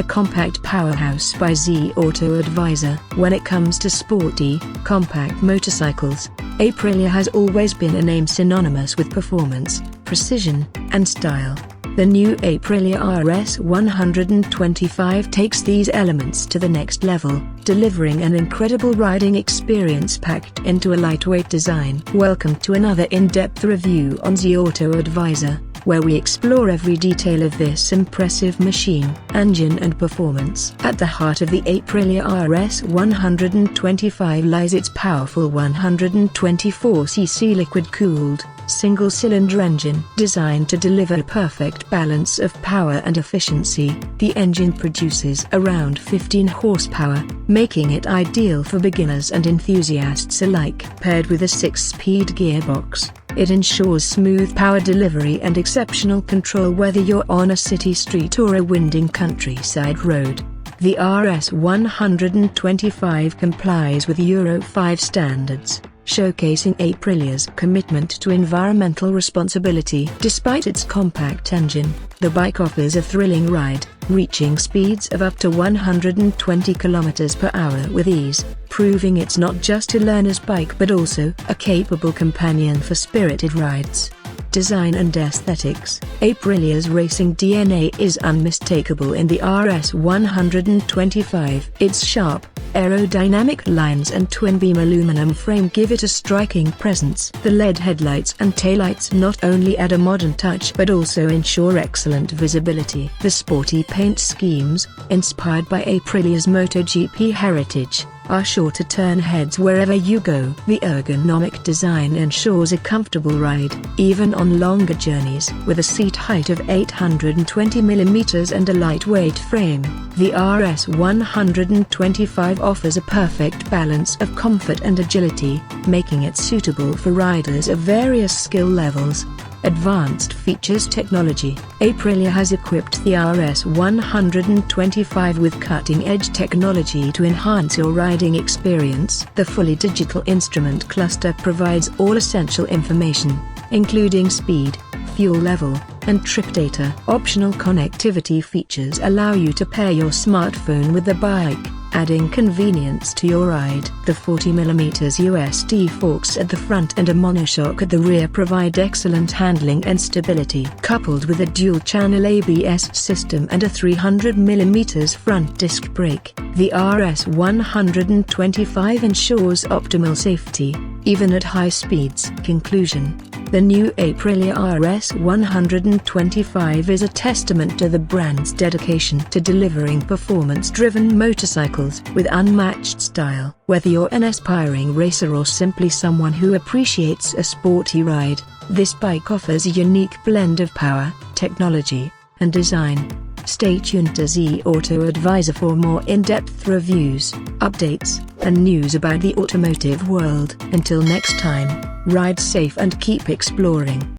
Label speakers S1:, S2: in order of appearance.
S1: a compact powerhouse by Z Auto Advisor. When it comes to sporty, compact motorcycles, Aprilia has always been a name synonymous with performance, precision, and style. The new Aprilia RS 125 takes these elements to the next level, delivering an incredible riding experience packed into a lightweight design. Welcome to another in-depth review on Z Auto Advisor, where we explore every detail of this impressive machine, engine and performance. At the heart of the Aprilia RS 125 lies its powerful 124cc liquid-cooled, single-cylinder engine. Designed to deliver a perfect balance of power and efficiency, the engine produces around 15 horsepower, making it ideal for beginners and enthusiasts alike. Paired with a 6-speed gearbox, it ensures smooth power delivery and exceptional control whether you're on a city street or a winding countryside road. The RS 125 complies with Euro 5 standards, showcasing Aprilia's commitment to environmental responsibility. Despite its compact engine, the bike offers a thrilling ride, reaching speeds of up to 120 km/h with ease, proving it's not just a learner's bike but also a capable companion for spirited rides. Design and aesthetics. Aprilia's racing DNA is unmistakable in the RS 125. Its sharp, aerodynamic lines and twin-beam aluminum frame give it a striking presence. The LED headlights and taillights not only add a modern touch but also ensure excellent visibility. The sporty paint schemes, inspired by Aprilia's MotoGP heritage, are sure to turn heads wherever you go. The ergonomic design ensures a comfortable ride, even on longer journeys. With a seat height of 820 mm and a lightweight frame, the RS 125 offers a perfect balance of comfort and agility, making it suitable for riders of various skill levels. Advanced features. Technology. Aprilia has equipped the RS 125 with cutting-edge technology to enhance your riding experience. The fully digital instrument cluster provides all essential information, including speed, fuel level, and trip data. Optional connectivity features allow you to pair your smartphone with the bike, adding convenience to your ride. The 40mm USD forks at the front and a monoshock at the rear provide excellent handling and stability. Coupled with a dual-channel ABS system and a 300mm front disc brake, the RS 125 ensures optimal safety, even at high speeds. Conclusion. The new Aprilia RS 125 is a testament to the brand's dedication to delivering performance-driven motorcycles with unmatched style. Whether you're an aspiring racer or simply someone who appreciates a sporty ride, this bike offers a unique blend of power, technology, and design. Stay tuned to Z Auto Advisor for more in-depth reviews, updates, and news about the automotive world. Until next time, ride safe and keep exploring.